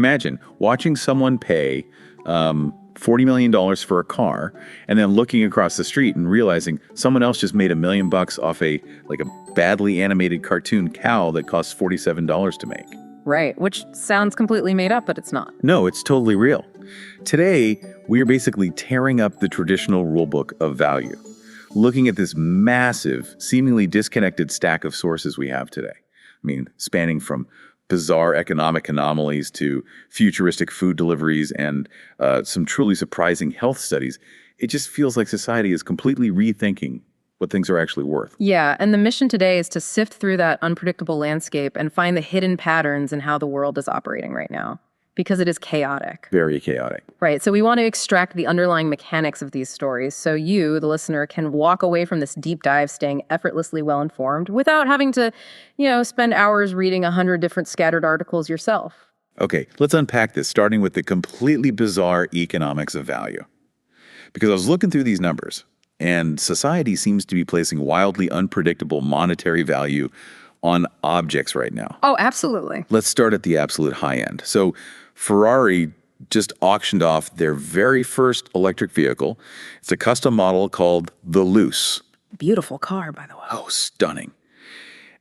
Imagine watching someone pay $40 million for a car and then looking across the street and realizing someone else just made $1 million off a badly animated cartoon cow that costs $47 to make. Right, which sounds completely made up, but it's not. No, it's totally real. Today, we are basically tearing up the traditional rulebook of value, looking at this massive, seemingly disconnected stack of sources we have today. I mean, spanning from bizarre economic anomalies to futuristic food deliveries and some truly surprising health studies. It just feels like society is completely rethinking what things are actually worth. Yeah, and the mission today is to sift through that unpredictable landscape and find the hidden patterns in how the world is operating right now, because it is chaotic. Very chaotic. Right, so we want to extract the underlying mechanics of these stories so you, the listener, can walk away from this deep dive staying effortlessly well-informed without having to, spend hours reading 100 different scattered articles yourself. Okay, let's unpack this, starting with the completely bizarre economics of value. Because I was looking through these numbers, and society seems to be placing wildly unpredictable monetary value on objects right now. Oh, absolutely. Let's start at the absolute high end. So Ferrari just auctioned off their very first electric vehicle. It's a custom model called the Luce. Beautiful car, by the way. Oh, stunning.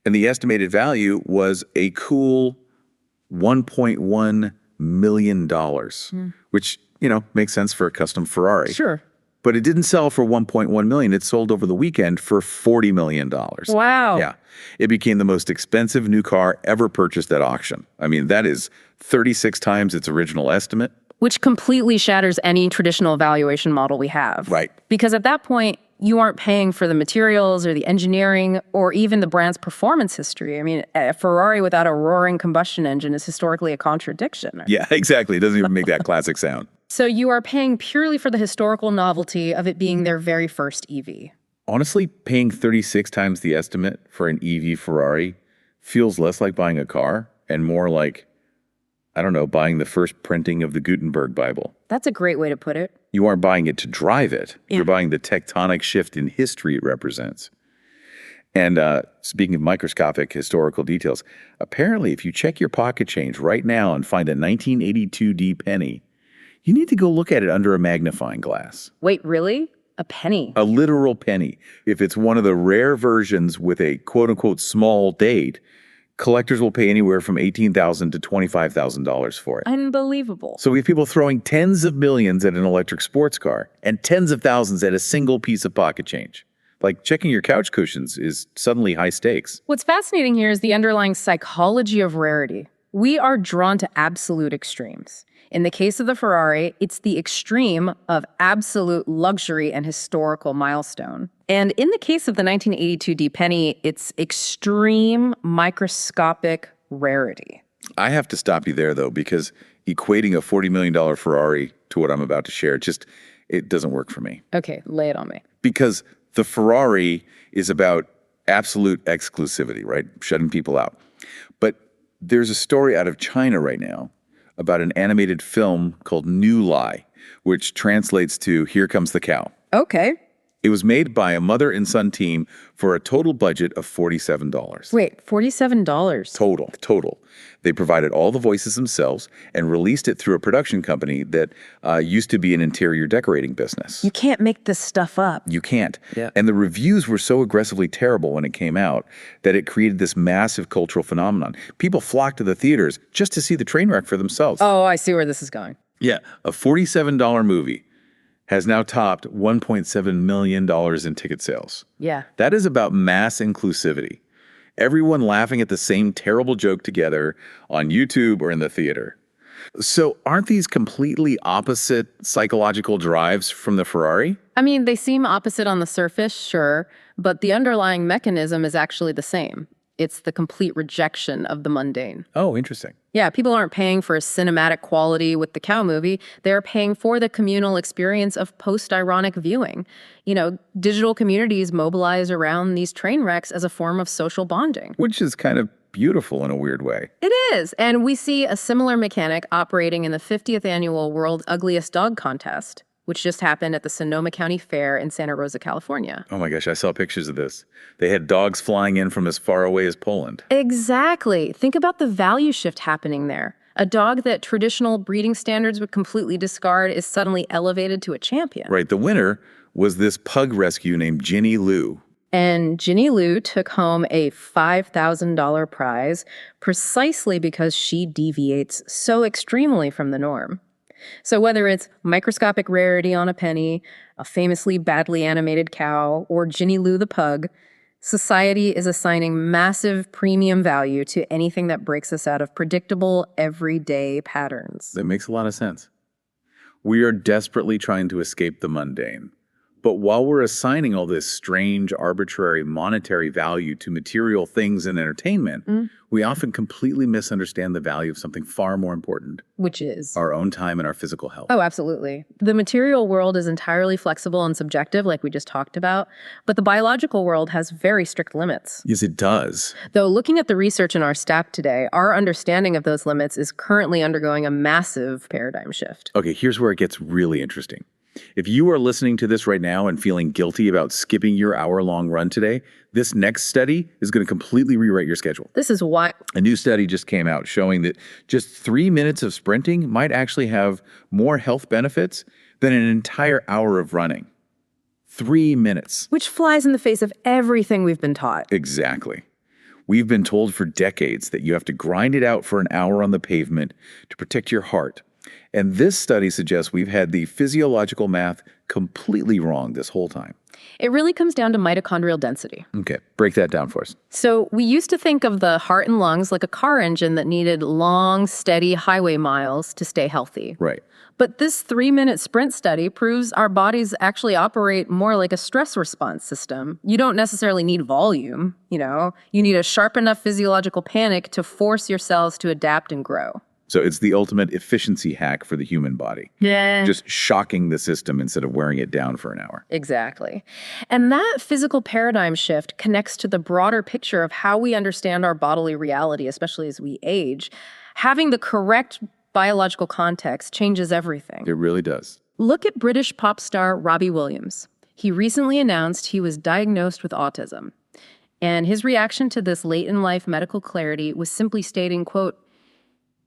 And the estimated value was a cool $1.1 million, which, makes sense for a custom Ferrari. Sure. But it didn't sell for $1.1 million. It sold over the weekend for $40 million. Wow. Yeah. It became the most expensive new car ever purchased at auction. I mean, that is 36 times its original estimate. Which completely shatters any traditional valuation model we have. Right. Because at that point, you aren't paying for the materials or the engineering or even the brand's performance history. I mean, a Ferrari without a roaring combustion engine is historically a contradiction. Yeah, exactly. It doesn't even make that classic sound. So you are paying purely for the historical novelty of it being their very first EV. Honestly, paying 36 times the estimate for an EV Ferrari feels less like buying a car and more like, buying the first printing of the Gutenberg Bible. That's a great way to put it. You aren't buying it to drive it. Yeah. You're buying the tectonic shift in history it represents. And speaking of microscopic historical details, apparently if you check your pocket change right now and find a 1982 D penny, you need to go look at it under a magnifying glass. Wait, really? A penny? A literal penny. If it's one of the rare versions with a quote-unquote small date, collectors will pay anywhere from $18,000 to $25,000 for it. Unbelievable. So we have people throwing tens of millions at an electric sports car and tens of thousands at a single piece of pocket change. Like checking your couch cushions is suddenly high stakes. What's fascinating here is the underlying psychology of rarity. We are drawn to absolute extremes. In the case of the Ferrari, it's the extreme of absolute luxury and historical milestone. And in the case of the 1982 D penny, it's extreme microscopic rarity. I have to stop you there, though, because equating a $40 million Ferrari to what I'm about to share, it doesn't work for me. Okay, lay it on me. Because the Ferrari is about absolute exclusivity, right? Shutting people out. But there's a story out of China right now about an animated film called New Lie, which translates to Here Comes the Cow. Okay. It was made by a mother and son team for a total budget of $47. Wait, $47? Total. They provided all the voices themselves and released it through a production company that used to be an interior decorating business. You can't make this stuff up. You can't. Yeah. And the reviews were so aggressively terrible when it came out that it created this massive cultural phenomenon. People flocked to the theaters just to see the train wreck for themselves. Oh, I see where this is going. Yeah, a $47 movie has now topped $1.7 million in ticket sales. Yeah. That is about mass inclusivity. Everyone laughing at the same terrible joke together on YouTube or in the theater. So aren't these completely opposite psychological drives from the Ferrari? I mean, they seem opposite on the surface, sure, but the underlying mechanism is actually the same. It's the complete rejection of the mundane. Oh, interesting. Yeah, people aren't paying for a cinematic quality with the cow movie. They're paying for the communal experience of post-ironic viewing. Digital communities mobilize around these train wrecks as a form of social bonding. Which is kind of beautiful in a weird way. It is. And we see a similar mechanic operating in the 50th annual World's Ugliest Dog Contest, which just happened at the Sonoma County Fair in Santa Rosa, California. Oh my gosh, I saw pictures of this. They had dogs flying in from as far away as Poland. Exactly. Think about the value shift happening there. A dog that traditional breeding standards would completely discard is suddenly elevated to a champion. Right. The winner was this pug rescue named Ginny Lou. And Ginny Lou took home a $5,000 prize precisely because she deviates so extremely from the norm. So whether it's microscopic rarity on a penny, a famously badly animated cow, or Ginny Lou the pug, society is assigning massive premium value to anything that breaks us out of predictable, everyday patterns. That makes a lot of sense. We are desperately trying to escape the mundane. But while we're assigning all this strange, arbitrary monetary value to material things and entertainment, we often completely misunderstand the value of something far more important. Which is? Our own time and our physical health. Oh, absolutely. The material world is entirely flexible and subjective, like we just talked about, but the biological world has very strict limits. Yes, it does. Though looking at the research in our stack today, our understanding of those limits is currently undergoing a massive paradigm shift. Okay, here's where it gets really interesting. If you are listening to this right now and feeling guilty about skipping your hour-long run today, this next study is going to completely rewrite your schedule. This is why A new study just came out showing that just 3 minutes of sprinting might actually have more health benefits than an entire hour of running. 3 minutes. which flies in the face of everything we've been taught. Exactly. We've been told for decades that you have to grind it out for an hour on the pavement to protect your heart. And this study suggests we've had the physiological math completely wrong this whole time. It really comes down to mitochondrial density. Okay, break that down for us. So we used to think of the heart and lungs like a car engine that needed long, steady highway miles to stay healthy. Right. But this 3-minute sprint study proves our bodies actually operate more like a stress response system. You don't necessarily need volume, you need a sharp enough physiological panic to force your cells to adapt and grow. So it's the ultimate efficiency hack for the human body. Yeah. Just shocking the system instead of wearing it down for an hour. Exactly. And that physical paradigm shift connects to the broader picture of how we understand our bodily reality, especially as we age. Having the correct biological context changes everything. It really does. Look at British pop star Robbie Williams. He recently announced he was diagnosed with autism. And his reaction to this late-in-life medical clarity was simply stating, quote,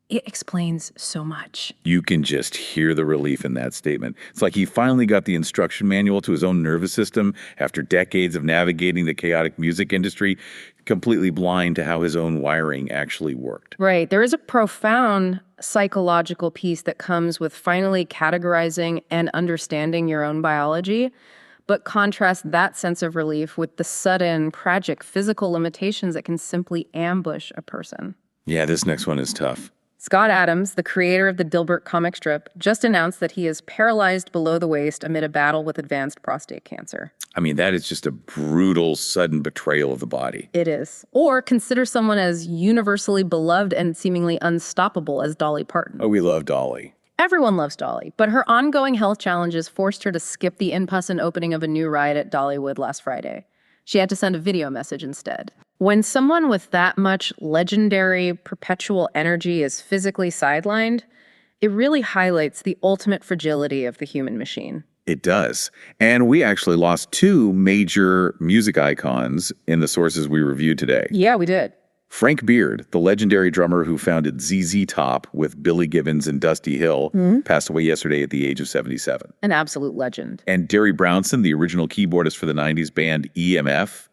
"It explains so much." You can just hear the relief in that statement. It's like he finally got the instruction manual to his own nervous system after decades of navigating the chaotic music industry, completely blind to how his own wiring actually worked. Right. There is a profound psychological piece that comes with finally categorizing and understanding your own biology, but contrast that sense of relief with the sudden, tragic physical limitations that can simply ambush a person. Yeah, this next one is tough. Scott Adams, the creator of the Dilbert comic strip, just announced that he is paralyzed below the waist amid a battle with advanced prostate cancer. I mean, that is just a brutal, sudden betrayal of the body. It is. Or consider someone as universally beloved and seemingly unstoppable as Dolly Parton. Oh, we love Dolly. Everyone loves Dolly, but her ongoing health challenges forced her to skip the in-person opening of a new ride at Dollywood last Friday. She had to send a video message instead. When someone with that much legendary, perpetual energy is physically sidelined, it really highlights the ultimate fragility of the human machine. It does. And we actually lost 2 major music icons in the sources we reviewed today. Yeah, we did. Frank Beard, the legendary drummer who founded ZZ Top with Billy Gibbons and Dusty Hill, passed away yesterday at the age of 77. An absolute legend. And Derry Brownson, the original keyboardist for the 90s band EMF,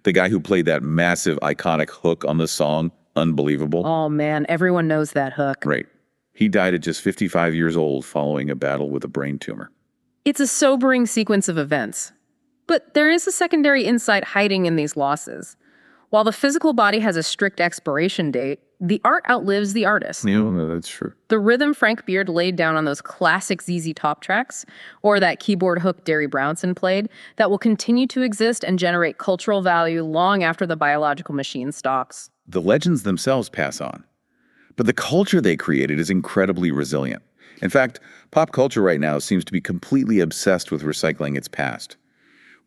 the guy who played that massive, iconic hook on the song, Unbelievable. Oh man, everyone knows that hook. Right. He died at just 55 years old following a battle with a brain tumor. It's a sobering sequence of events. But there is a secondary insight hiding in these losses. While the physical body has a strict expiration date, the art outlives the artist. Yeah, no, that's true. The rhythm Frank Beard laid down on those classic ZZ Top tracks, or that keyboard hook Derry Brownson played, that will continue to exist and generate cultural value long after the biological machine stops. The legends themselves pass on, but the culture they created is incredibly resilient. In fact, pop culture right now seems to be completely obsessed with recycling its past.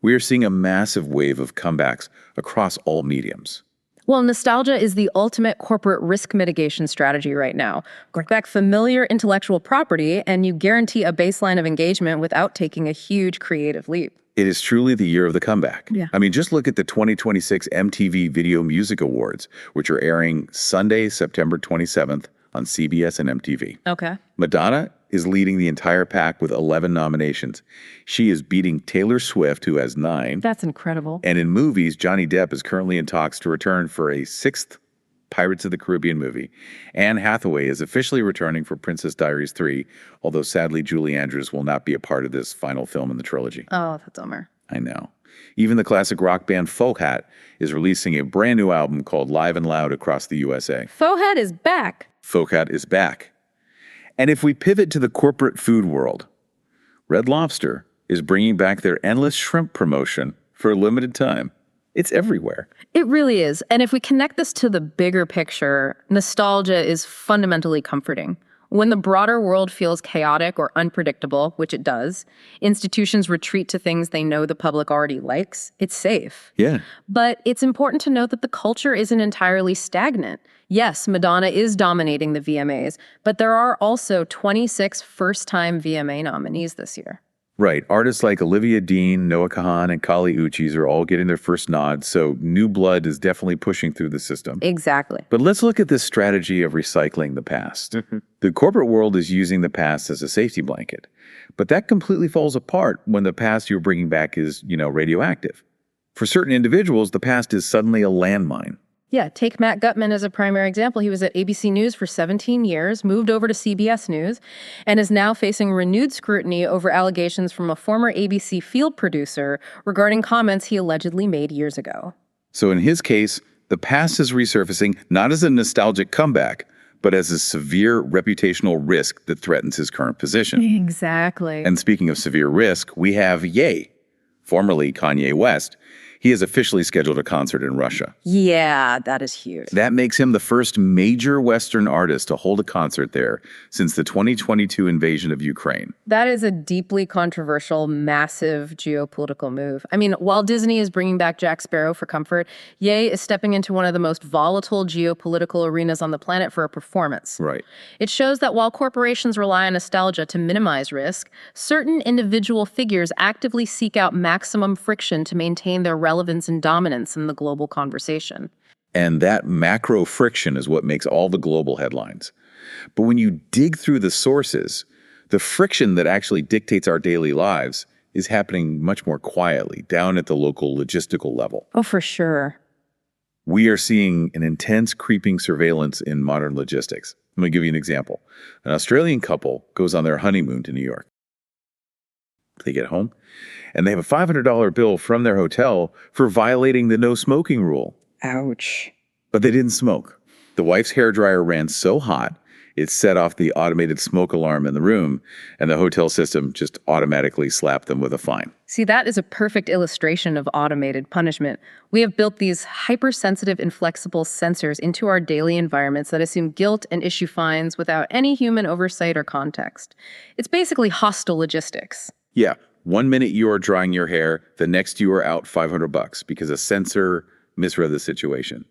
We are seeing a massive wave of comebacks across all mediums. Well, nostalgia is the ultimate corporate risk mitigation strategy right now. Bring back familiar intellectual property, and you guarantee a baseline of engagement without taking a huge creative leap. It is truly the year of the comeback. Yeah. I mean, just look at the 2026 MTV Video Music Awards, which are airing Sunday, September 27th on CBS and MTV. Okay. Madonna is leading the entire pack with 11 nominations. She is beating Taylor Swift, who has 9. That's incredible. And in movies, Johnny Depp is currently in talks to return for a 6th Pirates of the Caribbean movie. Anne Hathaway is officially returning for Princess Diaries 3, although sadly Julie Andrews will not be a part of this final film in the trilogy. Oh, that's a bummer. I know. Even the classic rock band Folk Hat is releasing a brand new album called Live and Loud across the USA. Faux Hat is back. Folk Hat is back. And if we pivot to the corporate food world, Red Lobster is bringing back their endless shrimp promotion for a limited time. It's everywhere. It really is. And if we connect this to the bigger picture, nostalgia is fundamentally comforting. When the broader world feels chaotic or unpredictable, which it does, institutions retreat to things they know the public already likes. It's safe. Yeah. But it's important to note that the culture isn't entirely stagnant. Yes, Madonna is dominating the VMAs, but there are also 26 first-time VMA nominees this year. Right. Artists like Olivia Dean, Noah Kahan, and Kali Uchis are all getting their first nods, so new blood is definitely pushing through the system. Exactly. But let's look at this strategy of recycling the past. The corporate world is using the past as a safety blanket, but that completely falls apart when the past you're bringing back is, radioactive. For certain individuals, the past is suddenly a landmine. Yeah, take Matt Gutman as a primary example. He was at ABC News for 17 years, moved over to CBS News, and is now facing renewed scrutiny over allegations from a former ABC field producer regarding comments he allegedly made years ago. So in his case, the past is resurfacing not as a nostalgic comeback, but as a severe reputational risk that threatens his current position. Exactly. And speaking of severe risk, we have Ye, formerly Kanye West. He has officially scheduled a concert in Russia. Yeah, that is huge. That makes him the first major Western artist to hold a concert there since the 2022 invasion of Ukraine. That is a deeply controversial, massive geopolitical move. I mean, while Disney is bringing back Jack Sparrow for comfort, Ye is stepping into one of the most volatile geopolitical arenas on the planet for a performance. Right. It shows that while corporations rely on nostalgia to minimize risk, certain individual figures actively seek out maximum friction to maintain their relevance and dominance in the global conversation. And that macro friction is what makes all the global headlines. But when you dig through the sources, the friction that actually dictates our daily lives is happening much more quietly, down at the local logistical level. Oh, for sure. We are seeing an intense creeping surveillance in modern logistics. Let me give you an example. An Australian couple goes on their honeymoon to New York. They get home, and they have a $500 bill from their hotel for violating the no smoking rule. Ouch. But they didn't smoke. The wife's hairdryer ran so hot, it set off the automated smoke alarm in the room, and the hotel system just automatically slapped them with a fine. See, that is a perfect illustration of automated punishment. We have built these hypersensitive, inflexible sensors into our daily environments that assume guilt and issue fines without any human oversight or context. It's basically hostile logistics. Yeah, 1 minute you are drying your hair, the next you are out $500 because a sensor misread the situation.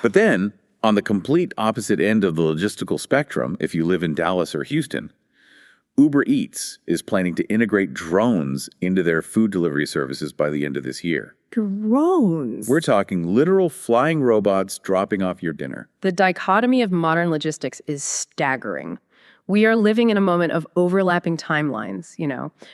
But then, on the complete opposite end of the logistical spectrum, if you live in Dallas or Houston, Uber Eats is planning to integrate drones into their food delivery services by the end of this year. Drones? We're talking literal flying robots dropping off your dinner. The dichotomy of modern logistics is staggering. We are living in a moment of overlapping timelines,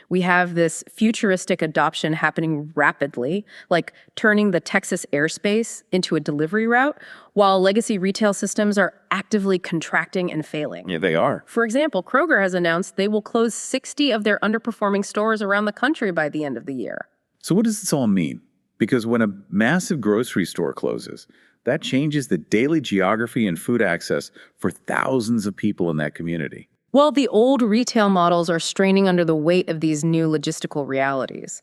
We have this futuristic adoption happening rapidly, like turning the Texas airspace into a delivery route, while legacy retail systems are actively contracting and failing. Yeah, they are. For example, Kroger has announced they will close 60 of their underperforming stores around the country by the end of the year. So what does this all mean? Because when a massive grocery store closes, that changes the daily geography and food access for thousands of people in that community. Well, the old retail models are straining under the weight of these new logistical realities.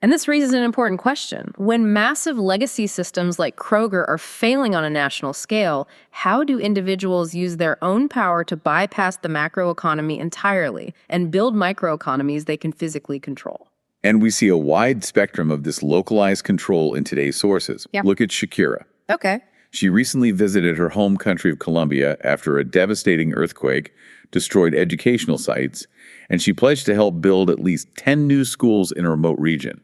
And this raises an important question. When massive legacy systems like Kroger are failing on a national scale, how do individuals use their own power to bypass the macroeconomy entirely and build microeconomies they can physically control? And we see a wide spectrum of this localized control in today's sources. Yeah. Look at Shakira. Okay. She recently visited her home country of Colombia after a devastating earthquake destroyed educational sites, and she pledged to help build at least 10 new schools in a remote region.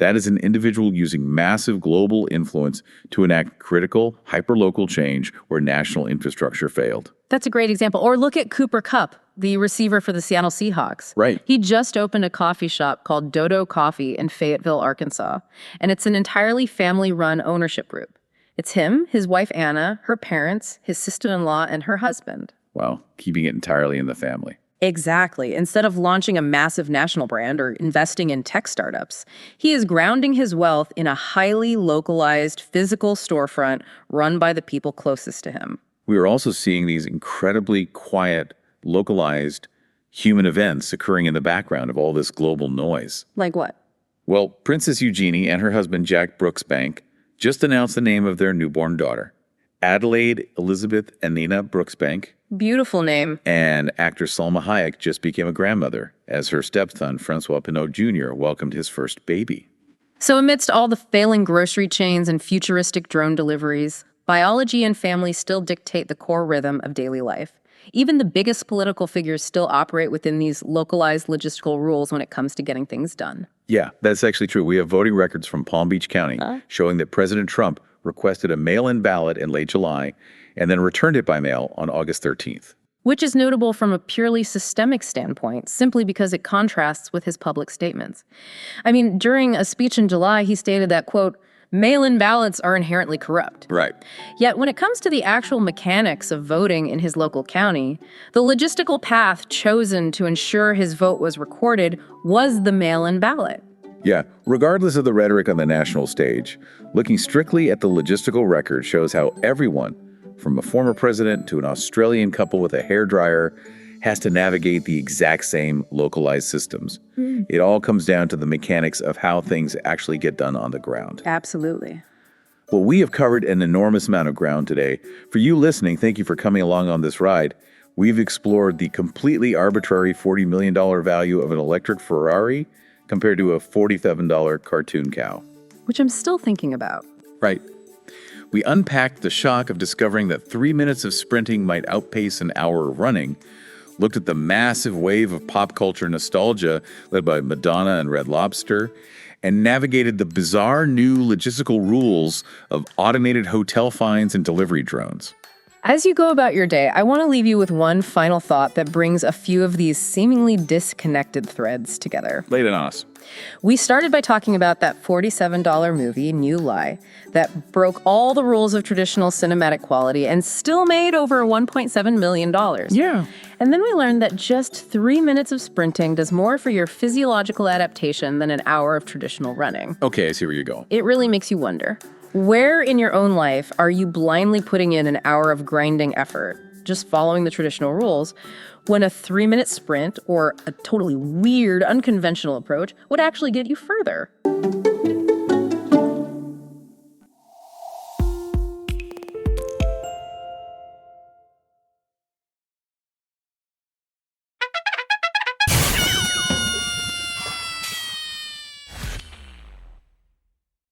That is an individual using massive global influence to enact critical, hyperlocal change where national infrastructure failed. That's a great example. Or look at Cooper Kupp, the receiver for the Seattle Seahawks. Right. He just opened a coffee shop called Dodo Coffee in Fayetteville, Arkansas, and it's an entirely family-run ownership group. It's him, his wife Anna, her parents, his sister-in-law, and her husband. Wow, keeping it entirely in the family. Exactly. Instead of launching a massive national brand or investing in tech startups, he is grounding his wealth in a highly localized physical storefront run by the people closest to him. We are also seeing these incredibly quiet, localized human events occurring in the background of all this global noise. Like what? Well, Princess Eugenie and her husband Jack Brooksbank just announced the name of their newborn daughter, Adelaide Elizabeth Anina Brooksbank. Beautiful name. And actor Salma Hayek just became a grandmother as her stepson, Francois Pinault Jr., welcomed his first baby. So amidst all the failing grocery chains and futuristic drone deliveries, biology and family still dictate the core rhythm of daily life. Even the biggest political figures still operate within these localized logistical rules when it comes to getting things done. Yeah, that's actually true. We have voting records from Palm Beach County showing that President Trump requested a mail-in ballot in late July and then returned it by mail on August 13th. Which is notable from a purely systemic standpoint, simply because it contrasts with his public statements. I mean, during a speech in July, he stated that, quote, mail-in ballots are inherently corrupt. Right. Yet when it comes to the actual mechanics of voting in his local county, the logistical path chosen to ensure his vote was recorded was the mail-in ballot. Yeah, regardless of the rhetoric on the national stage, looking strictly at the logistical record shows how everyone, from a former president to an Australian couple with a hairdryer, has to navigate the exact same localized systems. It all comes down to the mechanics of how things actually get done on the ground. Absolutely. Well, we have covered an enormous amount of ground today. For you listening, thank you for coming along on this ride. We've explored the completely arbitrary $40 million value of an electric Ferrari compared to a $47 cartoon cow. Which I'm still thinking about. Right. We unpacked the shock of discovering that 3 minutes of sprinting might outpace an hour of running, looked at the massive wave of pop culture nostalgia led by Madonna and Red Lobster, and navigated the bizarre new logistical rules of automated hotel finds and delivery drones. As you go about your day, I want to leave you with one final thought that brings a few of these seemingly disconnected threads together. Lay it on us. We started by talking about that $47 movie, New Lie, that broke all the rules of traditional cinematic quality and still made over $1.7 million. Yeah. And then we learned that just 3 minutes of sprinting does more for your physiological adaptation than an hour of traditional running. Okay, I see where you're going. It really makes you wonder, where in your own life are you blindly putting in an hour of grinding effort, just following the traditional rules, when a 3-minute sprint or a totally weird, unconventional approach would actually get you further?